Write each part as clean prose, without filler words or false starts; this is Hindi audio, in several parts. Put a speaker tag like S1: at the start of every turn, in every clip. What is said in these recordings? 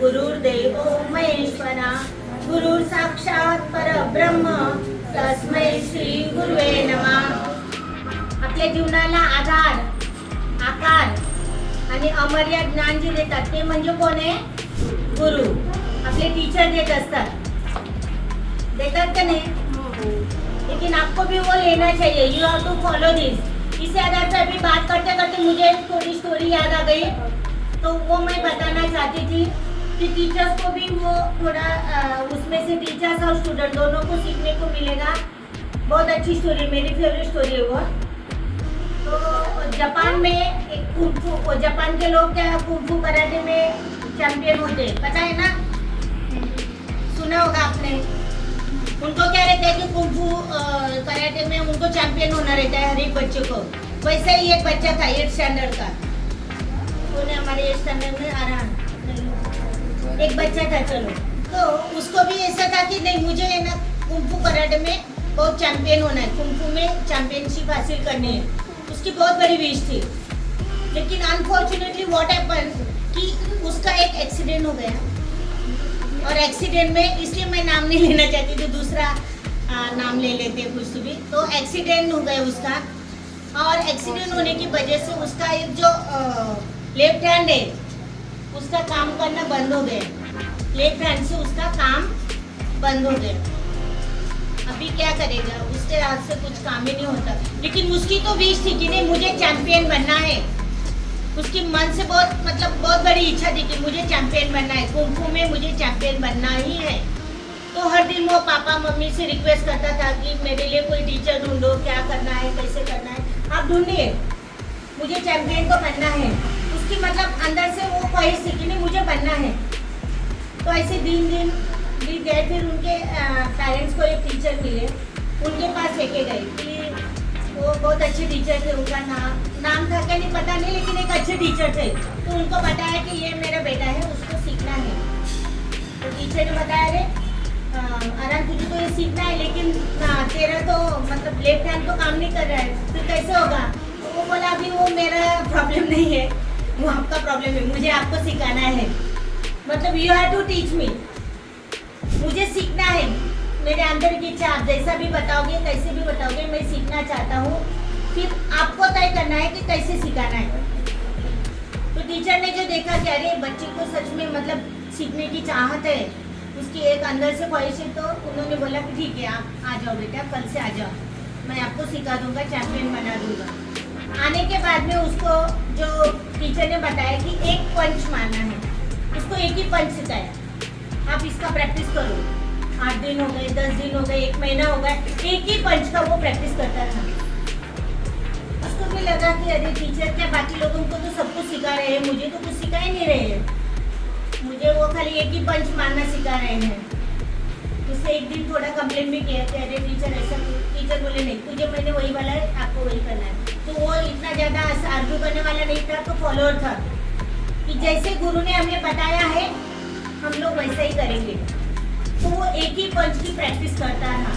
S1: गुरुर्देवो महेश्वरा गुरुर साक्षात परब्रह्म तस्मै श्री गुरुवे नमः। आपल्या जीवनाला आधार, आकार आणि अमर्याद ज्ञान जे देतात ते म्हणजे कोण आहे? गुरु। आपले टीचर देत का नहीं? लेकिन आपको भी वो लेना चाहिए। You have to follow this. इस आधार पर अभी बात करते करते मुझे थोड़ी स्टोरी याद आ गई, तो वो मैं बताना चाहती थी कि टीचर्स को भी वो थोड़ा उसमें से टीचर्स और स्टूडेंट दोनों को सीखने को मिलेगा। बहुत अच्छी स्टोरी, मेरी फेवरेट स्टोरी है वो। तो जापान में एक कुंफू, जापान के लोग क्या कुंफू कराटे में चैंपियन होते हैं, पता है ना? सुना होगा आपने। उनको क्या रहता है कि कुंफू कराटे में उनको चैंपियन होना रहता है हर एक बच्चे को। वैसे ही एक बच्चा था 8th स्टैंडर्ड का, उन्हें हमारे 8th स्टैंडर्ड में आ रहा एक बच्चा था। चलो, तो उसको भी ऐसा था कि नहीं, मुझे है ना कुंफू कराटे में बहुत चैंपियन होना है, कुंफू में चैंपियनशिप हासिल करनी है। उसकी बहुत बड़ी विश थी। लेकिन अनफॉर्चुनेटली व्हाट हैपन कि उसका एक एक्सीडेंट हो गया, और एक्सीडेंट में, इसलिए मैं नाम नहीं लेना चाहती तो दूसरा नाम ले लेते कुछ भी। तो एक्सीडेंट हो गया उसका, और एक्सीडेंट होने की वजह से उसका एक जो लेफ्ट हैंड है उसका काम करना बंद हो गया। लेफ्ट हैंड से उसका काम बंद हो गया। अभी क्या करेगा? उसके हाथ से कुछ काम ही नहीं होता। लेकिन उसकी तो विश थी कि नहीं, मुझे चैंपियन बनना है। उसकी मन से बहुत बड़ी इच्छा थी कि मुझे चैंपियन बनना है, कुंफू में मुझे चैंपियन बनना ही है। तो हर दिन वो पापा मम्मी से रिक्वेस्ट करता था कि मेरे लिए कोई टीचर ढूंढो, क्या करना है, कैसे करना है, आप ढूंढिए, मुझे चैंपियन को बनना है। उसकी अंदर से वो ख्वाहिश थी कि नहीं, मुझे बनना है। तो ऐसे दिन बीत गए। फिर उनके पेरेंट्स को एक टीचर मिले, उनके पास लेके गए कि वो बहुत अच्छे टीचर थे। उनका नाम था क्या नहीं पता नहीं, लेकिन एक अच्छे टीचर थे। तो उनको बताया कि ये मेरा बेटा है, उसको सीखना है। तो टीचर ने बताया, अरे आराम, तुझे तो ये सीखना है, लेकिन तेरा तो लेफ्ट हैंड तो काम नहीं कर रहा है, फिर कैसे होगा? तो वो बोला, अभी वो मेरा प्रॉब्लम नहीं है, वो आपका प्रॉब्लम है, मुझे आपको सिखाना है। You have to teach me, मुझे सीखना है। मेरे अंदर की इच्छा, आप जैसा भी बताओगे, कैसे भी बताओगे, मैं सीखना चाहता हूँ। फिर आपको तय करना है कि कैसे सिखाना है। तो टीचर ने जो देखा कि अरे बच्चे को सच में सीखने की चाहत है, उसकी एक अंदर से ख्वाहिश है, तो उन्होंने बोला कि ठीक है, आप आ जाओ बेटा, कल से आ जाओ, मैं आपको सिखा दूंगा, चैंपियन बना दूंगा। आने के बाद में उसको जो टीचर ने बताया कि एक पंच मारना है, उसको एक ही पंच सिखाया, आप इसका प्रैक्टिस करो। 8 दिन हो गए, 10 दिन हो गए, 1 महीना हो गया, एक ही पंच का वो प्रैक्टिस करता था। उसको भी लगा कि अरे टीचर क्या बाकी लोगों को तो सब कुछ सिखा रहे हैं, मुझे तो कुछ सिखा ही नहीं रहे हैं, मुझे वो खाली एक ही पंच मारना सिखा रहे हैं। उससे एक दिन थोड़ा कंप्लेन भी किया कि अरे टीचर ऐसा। टीचर बोले नहीं, तुझे मैंने वही वाला है, आपको वही करना है। तो वो इतना ज़्यादा आर्ग्यू करने वाला नहीं था, तो फॉलोअर था कि जैसे गुरु ने हमें बताया है हम लोग वैसा ही करेंगे। तो वो एक ही पंच की प्रैक्टिस करता रहा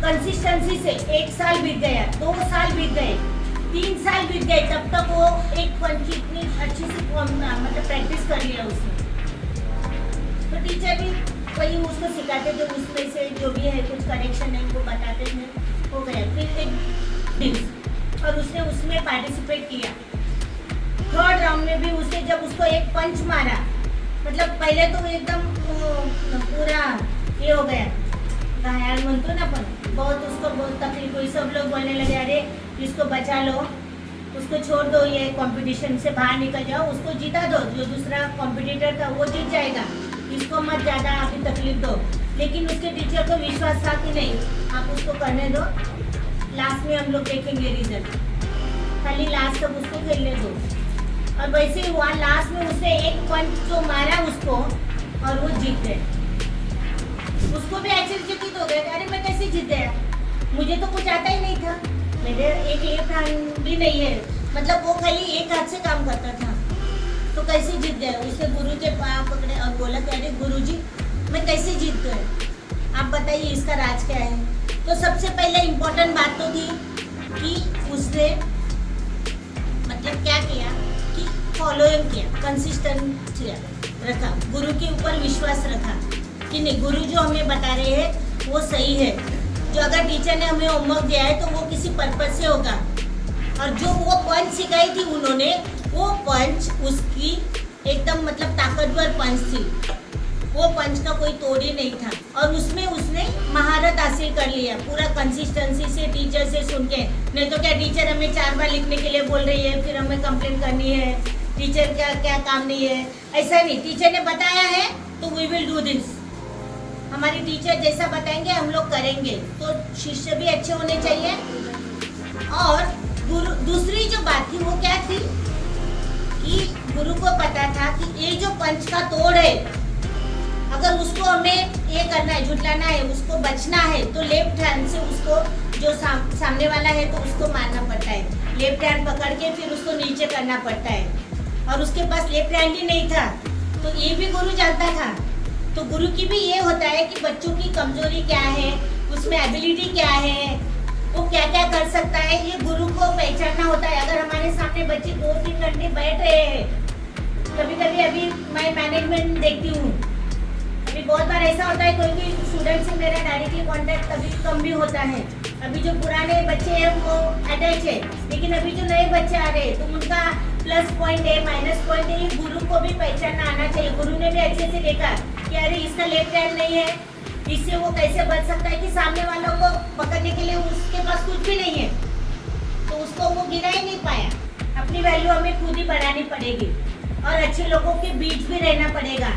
S1: कंसिस्टेंसी से। 1 साल बीत गया, 2 साल बीत गए, 3 साल बीत गए, तब तक वो एक पंच की इतनी अच्छी से प्रैक्टिस कर लिया उसने। तो टीचर भी वही उसको सिखाते, जो उसमें से जो भी है कुछ करेक्शन है वो बताते थे, हो गया। फिर एक दिन और उसने उसमें पार्टिसिपेट किया। 3rd राउंड में भी उसने जब उसको एक पंच मारा, पहले तो एकदम पूरा ये हो गया, घायल म्हणतो ना, पण बहुत तकलीफ हुई। सब लोग बोलने लगे, अरे इसको बचा लो, उसको छोड़ दो, ये कंपटीशन से बाहर निकल जाओ, उसको जीता दो, जो दूसरा कॉम्पिटिटर था वो जीत जाएगा, इसको मत ज़्यादा अभी तकलीफ दो। लेकिन उसके टीचर को विश्वास था कि नहीं, आप उसको करने दो, लास्ट में हम लोग देखेंगे रिजल्ट, खाली लास्ट तक उसको खेलने दो। और वैसे ही हुआ, लास्ट में उसने एक पंच जो मारा उसको, और वो जीत गए। उसको भी आश्चर्यचकित हो गया, अरे मैं कैसे जीत गया, मुझे तो कुछ आता ही नहीं था, मेरे एक लेफ्ट हैंड भी नहीं है, वो खाली एक हाथ से काम करता था, तो कैसे जीत गया। उसने गुरु के पाँव पकड़े और बोला कि अरे गुरुजी, मैं कैसे जीत गए, आप बताइए इसका राज क्या है। तो सबसे पहले इम्पोर्टेंट बात तो थी कि उसने क्या किया कि फॉलो किया, कंसिस्टेंट रखा, गुरु के ऊपर विश्वास रखा कि नहीं, गुरु जो हमें बता रहे हैं वो सही है। जो अगर टीचर ने हमें होमवर्क दिया है तो वो किसी पर्पज से होगा। और जो वो पंच सिखाई थी उन्होंने, वो पंच उसकी एकदम मतलब ताकतवर पंच थी, वो पंच का कोई तोड़ ही नहीं था। और उसमें उसने महारत हासिल कर लिया पूरा कंसिस्टेंसी से, टीचर से सुन के। नहीं तो क्या टीचर हमें 4 बार लिखने के लिए बोल रही है, फिर हमें कंप्लेन करनी है, टीचर का क्या काम नहीं है, ऐसा नहीं। टीचर ने बताया है तो वी विल डू दिस, हमारी टीचर जैसा बताएंगे हम लोग करेंगे। तो शिष्य भी अच्छे होने चाहिए। और गुरु, दूसरी जो बात थी वो क्या थी कि गुरु को पता था कि ये जो पंच का तोड़ है, अगर उसको हमें ये करना है, झुटलाना है, उसको बचना है, तो लेफ्ट हैंड से उसको जो सामने वाला है तो उसको मारना पड़ता है। लेफ्ट हैंड पकड़ के फिर उसको नीचे करना पड़ता है। और उसके पास लेफ्ट हैंड ही नहीं था, तो ये भी गुरु जानता था। तो गुरु की भी ये होता है कि बच्चों की कमजोरी क्या है, उसमें एबिलिटी क्या है, वो क्या क्या कर सकता है, ये गुरु को पहचानना होता है। अगर हमारे सामने बच्चे 2-3 घंटे बैठ रहे हैं, कभी कभी अभी मैं मैनेजमेंट देखती हूँ, अभी बहुत बार ऐसा होता है कोई स्टूडेंट से मेरा डायरेक्टली कांटेक्ट कभी कम भी होता है। अभी जो पुराने बच्चे हैं वो अटैच है, लेकिन अभी जो नए बच्चे आ रहे हैं तो उनका प्लस पॉइंट है, माइनस पॉइंट है, ये गुरु को भी पहचानना आना चाहिए। गुरु ने भी अच्छे से देखा कि अरे इसका लेफ्ट हैंड नहीं है, इससे वो कैसे बच सकता है कि सामने वालों को पकड़ने के लिए उसके पास कुछ भी नहीं है, तो उसको वो गिरा ही नहीं पाया। अपनी वैल्यू हमें खुद ही बढ़ानी पड़ेगी और अच्छे लोगों के बीच भी रहना पड़ेगा।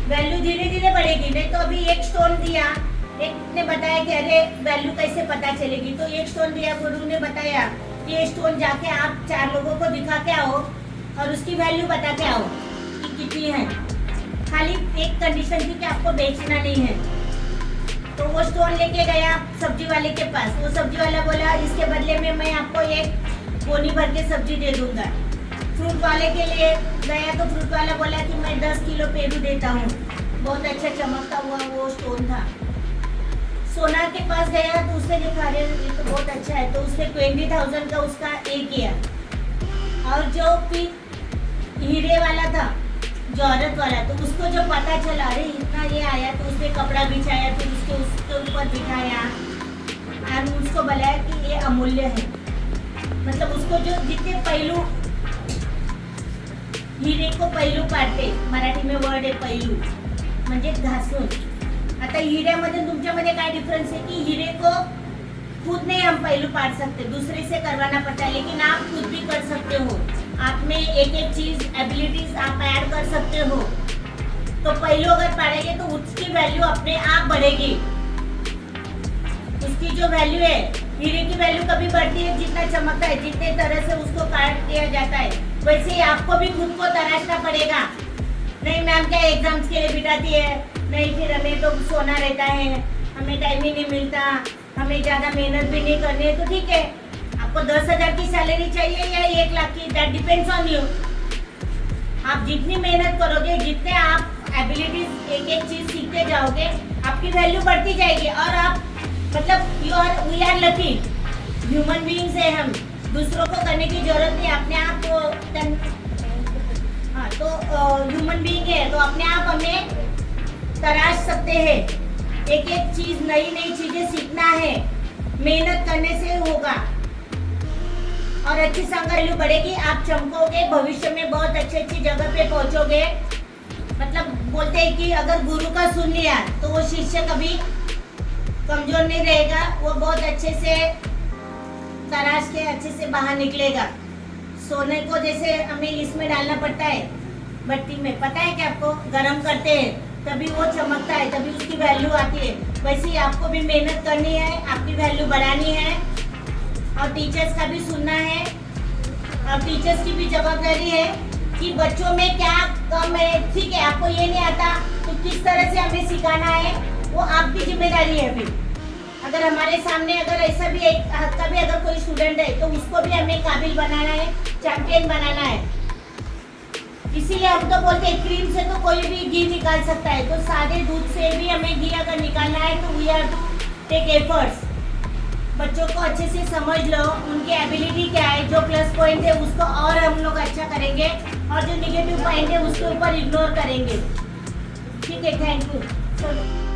S1: वैल्यू धीरे धीरे बढ़ेगी। नहीं तो अभी एक स्टोन दिया, एक ने बताया कि अरे वैल्यू कैसे पता चलेगी, तो एक स्टोन दिया, गुरु ने बताया ये स्टोन जाके आप 4 लोगों को दिखा के आओ और उसकी वैल्यू बता के आओ कि कितनी है। खाली एक कंडीशन थी कि आपको बेचना नहीं है। तो वो स्टोन लेके गया सब्जी वाले के पास। वो सब्जी वाला बोला इसके बदले में मैं आपको एक गोनी भर के सब्जी दे दूंगा। फ्रूट वाले के लिए गया तो फ्रूट वाला बोला कि मैं 10 किलो पेरू देता हूँ। बहुत अच्छा चमकता हुआ वो स्टोन था। सोनार के पास गया तो उसने दिखा रहे ये तो बहुत अच्छा है, तो उसने 20,000 का उसका एक किया। और जो फिर हीरे वाला था, जो औरत वाला, तो उसको जो पता चला अरे इतना ये आया, तो उसने कपड़ा बिछाया, फिर उसके ऊपर बिठाया और उसको बताया कि ये अमूल्य है। मतलब उसको जो जितने पहलू, हिरे को पैलू पाडते, मराठी में वर्ड आहे पैलू म्हणजे घासून। आता हिऱ्यामध्ये तुमच्यामध्ये काय डिफरेंस है कि हिरे को खुद नहीं हम पैलू पाड़ सकते, दूसरे से करवाना पड़ता है, लेकिन आप खुद भी कर सकते हो। आप में एक एक चीज एबिलिटीज आप ऐड कर सकते हो। तो पैलू अगर पाड़ेंगे तो उसकी वैल्यू अपने आप बढ़ेगी। उसकी जो वैल्यू है, हीरे की वैल्यू कभी बढ़ती है जितना चमकता है, जितने तरह से उसको काट दिया जाता है, वैसे ही आपको भी खुद को तराशना पड़ेगा। नहीं मैम क्या एग्जाम्स के लिए बिठाती है, नहीं फिर हमें तो सोना रहता है, हमें टाइम ही नहीं मिलता, हमें ज़्यादा मेहनत भी नहीं करनी है। तो ठीक है, आपको 10,000 की सैलरी चाहिए या 1 लाख की, दैट डिपेंड्स ऑन यू। आप जितनी मेहनत करोगे, जितने आप एबिलिटीज एक एक चीज सीखते जाओगे, आपकी वैल्यू बढ़ती जाएगी। और आप मतलब we are lucky human beings है हम, दूसरों को करने की जरूरत नहीं, अपने आप को हाँ, तो ह्यूमन बीइंग है तो अपने आप हमें तराश सकते हैं। एक एक चीज, नई नई चीजें सीखना है, मेहनत करने से होगा और अच्छी वैल्यू बढ़ेगी। आप चमकोगे, भविष्य में बहुत अच्छी अच्छी जगह पे पहुंचोगे। मतलब बोलते हैं कि अगर गुरु का सुन लिया तो वो शिष्य कभी कमजोर नहीं रहेगा, वो बहुत अच्छे से तराश के अच्छे से बाहर निकलेगा। सोने को जैसे हमें इसमें डालना पड़ता है भट्टी में, पता है कि आपको गर्म करते हैं तभी वो चमकता है, तभी उसकी वैल्यू आती है। वैसे ही आपको भी मेहनत करनी है, आपकी वैल्यू बढ़ानी है और टीचर्स का भी सुनना है। और टीचर्स की भी जवाबदारी है कि बच्चों में क्या कम है। ठीक है, आपको ये नहीं आता तो किस तरह से हमें सिखाना है, वो आपकी जिम्मेदारी है। अभी अगर हमारे सामने अगर ऐसा भी एक का भी अगर कोई स्टूडेंट है तो उसको भी हमें काबिल बनाना है, चैंपियन बनाना है। इसीलिए हम तो बोलते हैं क्रीम से तो कोई भी घी निकाल सकता है, तो सादे दूध से भी हमें घी अगर निकालना है तो we are to take efforts. बच्चों को अच्छे से समझ लो, उनकी एबिलिटी क्या है, जो प्लस पॉइंट है उसको और हम लोग अच्छा करेंगे और जो निगेटिव पॉइंट है उसके ऊपर इग्नोर करेंगे। ठीक है, थैंक यू।